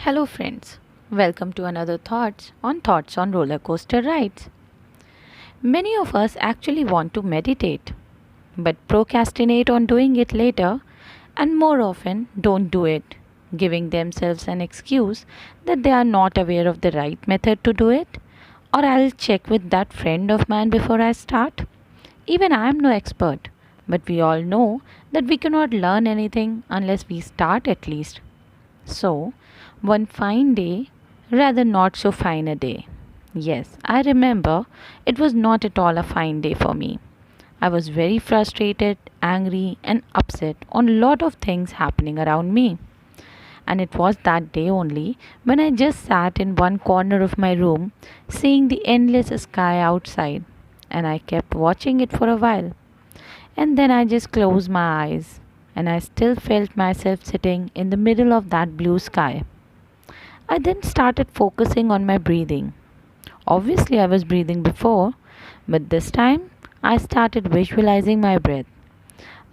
Hello, friends. Welcome to another Thoughts on Roller Coaster Rides. Many of us actually want to meditate, but procrastinate on doing it later and more often don't do it, giving themselves an excuse that they are not aware of the right method to do it, or I'll check with that friend of mine before I start. Even I am no expert, but we all know that we cannot learn anything unless we start at least. So, one fine day, rather not so fine a day. Yes, I remember it was not at all a fine day for me. I was very frustrated, angry, and upset on a lot of things happening around me. And it was that day only when I just sat in one corner of my room, seeing the endless sky outside, and I kept watching it for a while. And then I just closed my eyes, and I still felt myself sitting in the middle of that blue sky. I then started focusing on my breathing. Obviously, I was breathing before, but this time I started visualizing my breath.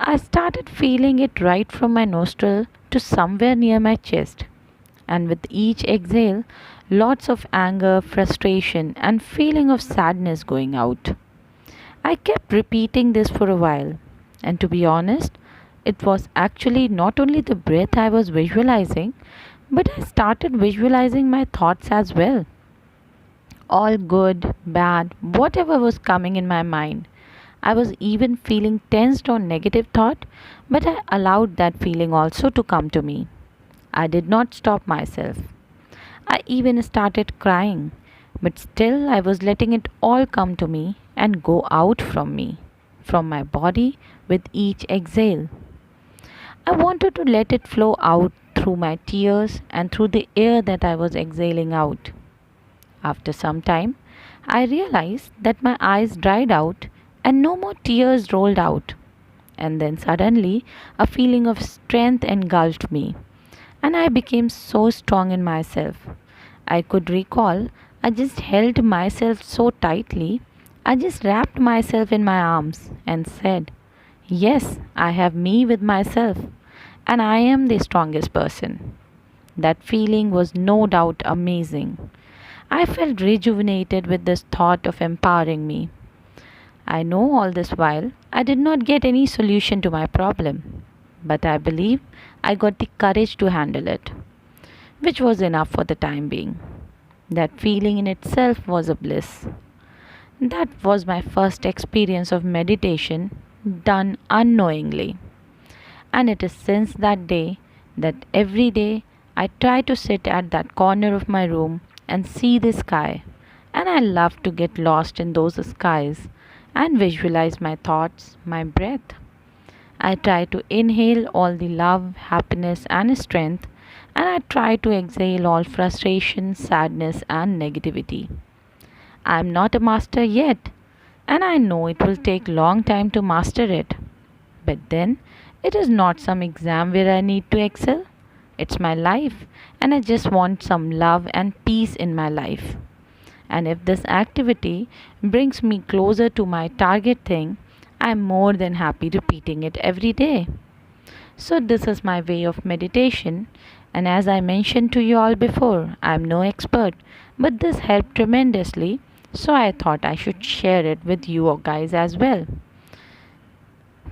I started feeling it right from my nostril to somewhere near my chest. And with each exhale, lots of anger, frustration, and feeling of sadness going out. I kept repeating this for a while, and to be honest, it was actually not only the breath I was visualizing, but I started visualizing my thoughts as well. All good, bad, whatever was coming in my mind. I was even feeling tensed on negative thought, but I allowed that feeling also to come to me. I did not stop myself. I even started crying, but still I was letting it all come to me and go out from me, from my body with each exhale. I wanted to let it flow out through my tears and through the air that I was exhaling out. After some time, I realized that my eyes dried out and no more tears rolled out. And then suddenly, a feeling of strength engulfed me, and I became so strong in myself. I could recall I just held myself so tightly, I just wrapped myself in my arms and said, yes, I have me with myself, and I am the strongest person. That feeling was no doubt amazing. I felt rejuvenated with this thought of empowering me. I know all this while I did not get any solution to my problem, but I believe I got the courage to handle it, which was enough for the time being. That feeling in itself was a bliss. That was my first experience of meditation done unknowingly. And it is since that day that every day I try to sit at that corner of my room and see the sky. And I love to get lost in those skies and visualize my thoughts, my breath. I try to inhale all the love, happiness, and strength, and I try to exhale all frustration, sadness, and negativity. I am not a master yet, and I know it will take long time to master it. But then it is not some exam where I need to excel. It's my life, and I just want some love and peace in my life. And if this activity brings me closer to my target thing, I'm more than happy repeating it every day. So, this is my way of meditation. And as I mentioned to you all before, I'm no expert, but this helped tremendously. So, I thought I should share it with you guys as well.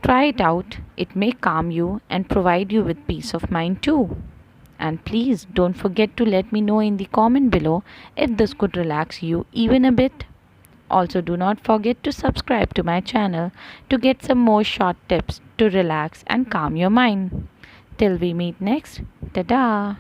Try it out, it may calm you and provide you with peace of mind too. And please don't forget to let me know in the comment below if this could relax you even a bit. Also, do not forget to subscribe to my channel to get some more short tips to relax and calm your mind. Till we meet next, tada!